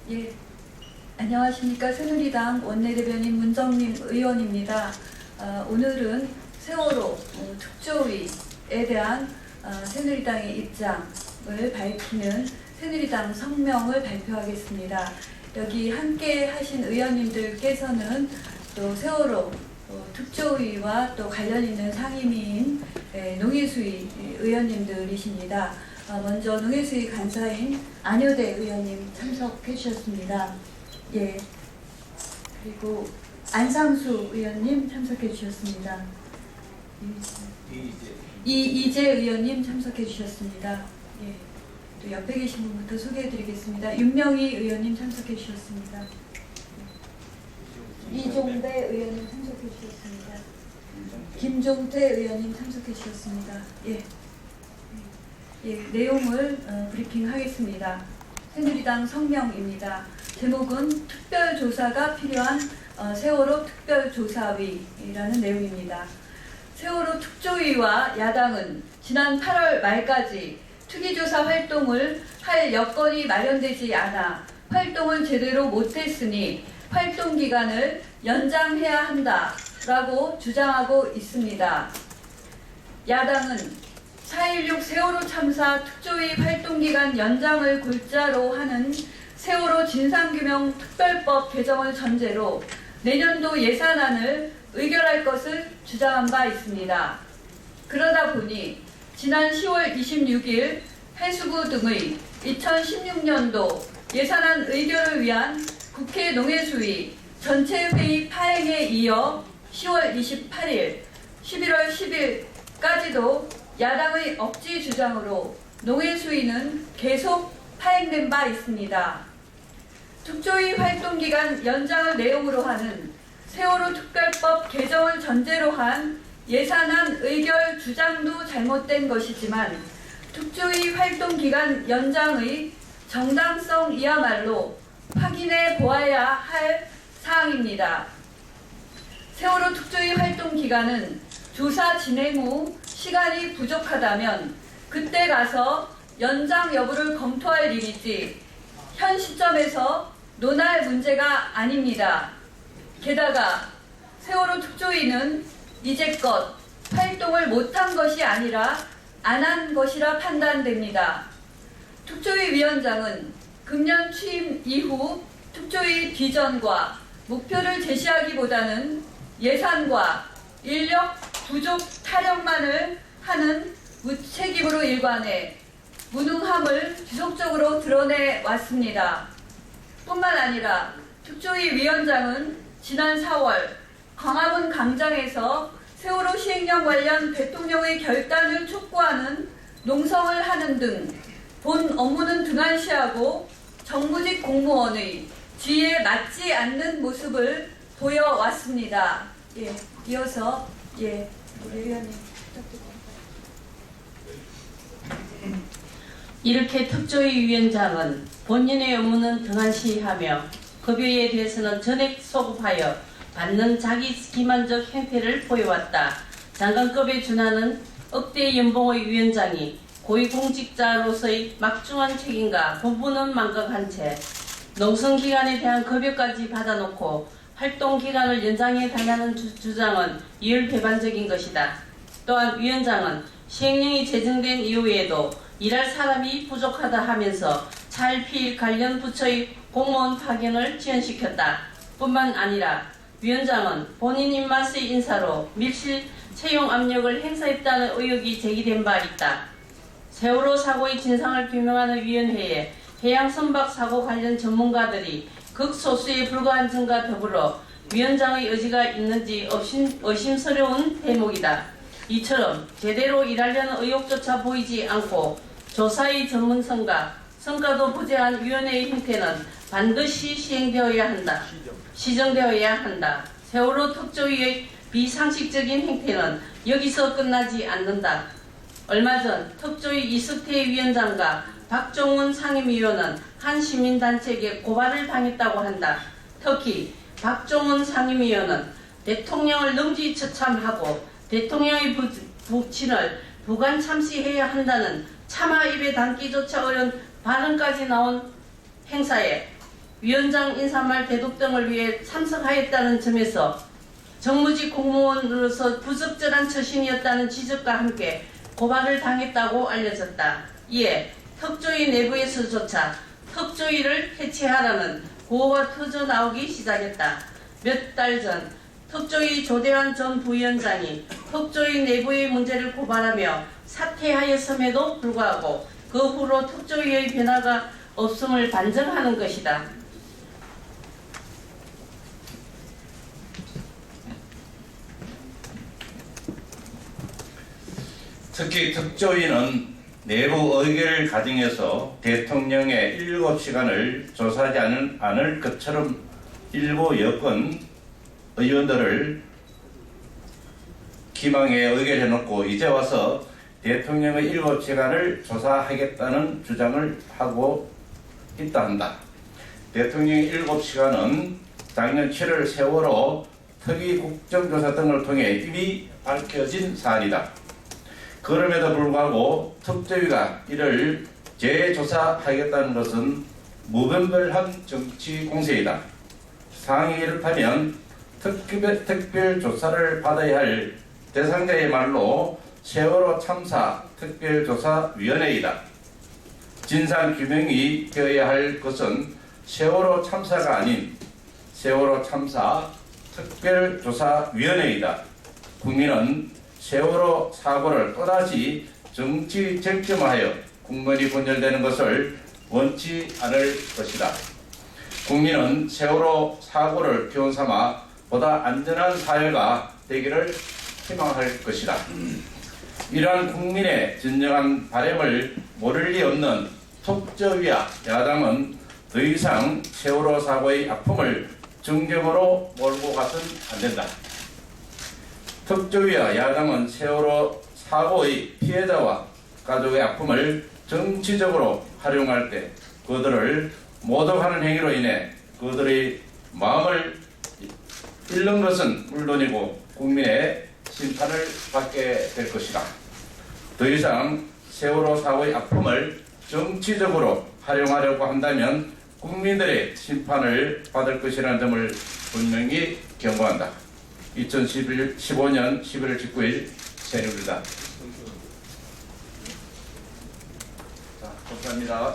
예, 안녕하십니까. 새누리당 원내대변인 문정민 의원입니다. 오늘은 세월호 특조위에 대한 새누리당의 입장을 밝히는 새누리당 성명을 발표하겠습니다. 여기 함께 하신 의원님들께서는 또 세월호 특조위와 또 관련 있는 상임위인 농해수위 의원님들이십니다. 먼저 농해수위 간사인 안효대 의원님 참석해 주셨습니다. 예. 그리고 안상수 의원님 참석해 주셨습니다. 이희재 의원님 참석해 주셨습니다. 예. 또 옆에 계신 분부터 소개해 드리겠습니다. 윤명희 의원님 참석해 주셨습니다. 이종배 의원님 참석해 주셨습니다. 김종태 의원님 참석해 주셨습니다. 예. 예, 내용을 브리핑하겠습니다. 새누리당 성명입니다. 제목은 특별조사가 필요한 세월호 특별조사위라는 내용입니다. 세월호 특조위와 야당은 지난 8월 말까지 특위조사 활동을 할 여건이 마련되지 않아 활동을 제대로 못했으니 활동 기간을 연장해야 한다라고 주장하고 있습니다. 야당은 4.16 세월호 참사 특조위 활동기간 연장을 골자로 하는 세월호 진상규명 특별법 개정을 전제로 내년도 예산안을 의결할 것을 주장한 바 있습니다. 그러다 보니 지난 10월 26일 해수부 등의 2016년도 예산안 의결을 위한 국회 농해수위 전체회의 파행에 이어 10월 28일, 11월 10일까지도 야당의 억지 주장으로 농해수위는 계속 파행된 바 있습니다. 특조위 활동기간 연장을 내용으로 하는 세월호 특별법 개정을 전제로 한 예산안 의결 주장도 잘못된 것이지만 특조위 활동기간 연장의 정당성이야말로 확인해 보아야 할 사항입니다. 세월호 특조위 활동기간은 조사 진행 후 시간이 부족하다면 그때 가서 연장 여부를 검토할 일이지 현 시점에서 논할 문제가 아닙니다. 게다가 세월호 특조위는 이제껏 활동을 못한 것이 아니라 안 한 것이라 판단됩니다. 특조위 위원장은 금년 취임 이후 특조위 비전과 목표를 제시하기보다는 예산과 인력 부족 타령만을 하는 무책임으로 일관해 무능함을 지속적으로 드러내 왔습니다. 뿐만 아니라 특조위 위원장은 지난 4월 광화문 광장에서 세월호 시행령 관련 대통령의 결단을 촉구하는 농성을 하는 등 본 업무는 등한시하고 정무직 공무원의 지위에 맞지 않는 모습을 보여왔습니다. 예, 이어서 우리 의원님 부탁드립니다. 이렇게 특조위 위원장은 본인의 업무는 등한시하며 급여에 대해서는 전액 소급하여 받는 자기 기만적 행태를 보여왔다. 장관급에 준하는 억대 연봉의 위원장이 고위공직자로서의 막중한 책임과 본분은 망각한 채 농성기간에 대한 급여까지 받아놓고 활동기간을 연장해달라는 주장은 이율배반적인 것이다. 또한 위원장은 시행령이 제정된 이후에도 일할 사람이 부족하다 하면서 차일피일 관련 부처의 공무원 파견을 지연시켰다. 뿐만 아니라 위원장은 본인 입맛의 인사로 밀실 채용 압력을 행사했다는 의혹이 제기된 바 있다. 세월호 사고의 진상을 규명하는 위원회에 해양선박 사고 관련 전문가들이 극소수에 불과한 점과 더불어 위원장의 의지가 있는지 의심스러운 대목이다. 이처럼 제대로 일하려는 의욕조차 보이지 않고 조사의 전문성과 성과도 부재한 위원회의 형태는 반드시 시정되어야 한다. 세월호 특조위의 비상식적인 행태는 여기서 끝나지 않는다. 얼마 전 특조위 이석태 위원장과 박종훈 상임위원은 한 시민단체에게 고발을 당했다고 한다. 특히 박종훈 상임위원은 대통령을 능지처참하고 대통령의 부친을 부관 참시해야 한다는 차마 입에 담기조차 어려운 발언까지 나온 행사에 위원장 인사말 대독 등을 위해 참석하였다는 점에서 정무직 공무원으로서 부적절한 처신이었다는 지적과 함께 고발을 당했다고 알려졌다. 이에 턱조위 내부에서조차 턱조위를 해체하라는 구호가 터져 나오기 시작했다. 몇 달 전 턱조위 조대환 전 부위원장이 턱조위 내부의 문제를 고발하며 사퇴하였음에도 불구하고 그 후로 턱조위의 변화가 없음을 반증하는 것이다. 특히 특조위는 내부 의결을 가정해서 대통령의 7시간을 조사하지 않을 것처럼 일부 여권 의원들을 기망에 의결해놓고 이제 와서 대통령의 7시간을 조사하겠다는 주장을 하고 있다 한다. 대통령의 7시간은 작년 7월 세월호 특위 국정조사 등을 통해 이미 밝혀진 사안이다. 그럼에도 불구하고 특조위가 이를 재조사하겠다는 것은 무분별한 정치 공세이다. 상황이 이렇다면 특별 조사를 받아야 할 대상자의 말로 세월호 참사 특별조사위원회이다. 진상 규명이 되어야 할 것은 세월호 참사가 아닌 세월호 참사 특별조사위원회이다. 국민은 세월호 사고를 또다시 정치 쟁점화하여 국면이 분열되는 것을 원치 않을 것이다. 국민은 세월호 사고를 기원 삼아 보다 안전한 사회가 되기를 희망할 것이다. 이러한 국민의 진정한 바람을 모를 리 없는 특조위와 야당은 더 이상 세월호 사고의 아픔을 정점으로 몰고 가서는 안 된다. 특조위와 야당은 세월호 사고의 피해자와 가족의 아픔을 정치적으로 활용할 때 그들을 모독하는 행위로 인해 그들의 마음을 잃는 것은 물론이고 국민의 심판을 받게 될 것이다. 더 이상 세월호 사고의 아픔을 정치적으로 활용하려고 한다면 국민들의 심판을 받을 것이라는 점을 분명히 경고한다. 2015년 11월 19일 새누리당. 자, 감사합니다.